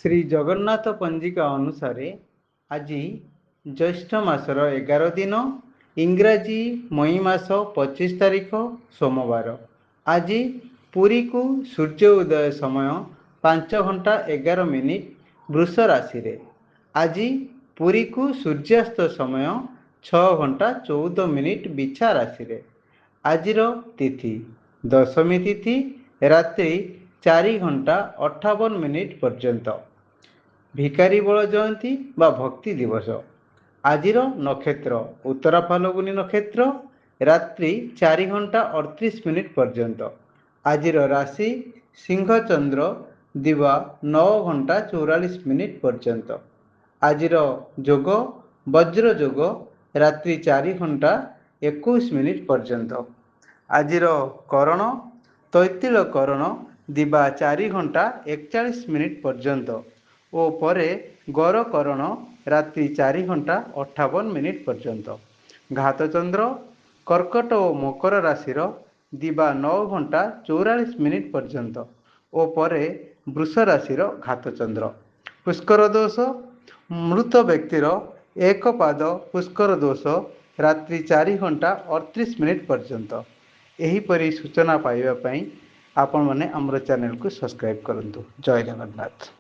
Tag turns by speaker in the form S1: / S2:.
S1: ଶ୍ରୀ ଜଗନ୍ନାଥ ପଞ୍ଜିକା ଅନୁସାରେ ଆଜି ଜ୍ୟେଷ୍ଠ ମାସର 11 ଦିନ, ଇଂରାଜୀ ମଇ ମାସ 25 ତାରିଖ ସୋମବାର। ଆଜି ପୁରୀକୁ ସୂର୍ଯ୍ୟ ଉଦୟ ସମୟ 5 ଘଣ୍ଟା 11 ମିନିଟ୍ ବୃଷ ରାଶିରେ। ଆଜି ପୁରୀକୁ ସୂର୍ଯ୍ୟାସ୍ତ ସମୟ 6 ଘଣ୍ଟା 14 ମିନିଟ୍ ବିଛା ରାଶିରେ। ଆଜିର ତିଥି ଦଶମୀ ତିଥି ରାତ୍ରି 4 ଘଣ୍ଟା 58 ମିନିଟ୍ ପର୍ଯ୍ୟନ୍ତ। ଭିକାରୀ ବଳ ଜୟନ୍ତୀ ବା ଭକ୍ତି ଦିବସ। ଆଜିର ନକ୍ଷତ୍ର ଉତ୍ତରା ଫାଲଗୁନି ନକ୍ଷତ୍ର ରାତ୍ରି 4 ଘଣ୍ଟା 38 ମିନିଟ୍ ପର୍ଯ୍ୟନ୍ତ। ଆଜିର ରାଶି ସିଂହ ଚନ୍ଦ୍ର ଦିବା 9 ଘଣ୍ଟା 44 ମିନିଟ୍ ପର୍ଯ୍ୟନ୍ତ। ଆଜିର ଯୋଗ ବଜ୍ର ଯୋଗ ରାତ୍ରି 4 ଘଣ୍ଟା 21 ମିନିଟ୍ ପର୍ଯ୍ୟନ୍ତ। ଆଜିର କରଣ ତୈତିଳ କରଣ ଦିବା 4 ଘଣ୍ଟା 41 ମିନିଟ୍ ପର୍ଯ୍ୟନ୍ତ ଓ ପରେ ଗରକରଣ ରାତ୍ରି 4 ଘଣ୍ଟା 58 ମିନିଟ୍ ପର୍ଯ୍ୟନ୍ତ। ଘାତଚନ୍ଦ୍ର କର୍କଟ ଓ ମକର ରାଶିର ଦିବା 9 ଘଣ୍ଟା 44 ମିନିଟ୍ ପର୍ଯ୍ୟନ୍ତ ଓ ପରେ ବୃଷ ରାଶିର ଘାତଚନ୍ଦ୍ର। ପୁଷ୍କର ଦୋଷ ମୃତ ବ୍ୟକ୍ତିର ଏକ ପାଦ ପୁଷ୍କର ଦୋଷ ରାତ୍ରି 4 ଘଣ୍ଟା 38 ମିନିଟ୍ ପର୍ଯ୍ୟନ୍ତ। ଏହିପରି ସୂଚନା ପାଇବା ପାଇଁ ଆପଣମାନେ ଆମର ଚ୍ୟାନେଲକୁ ସବସ୍କ୍ରାଇବ୍ କରନ୍ତୁ। ଜୟ ଜଗନ୍ନାଥ।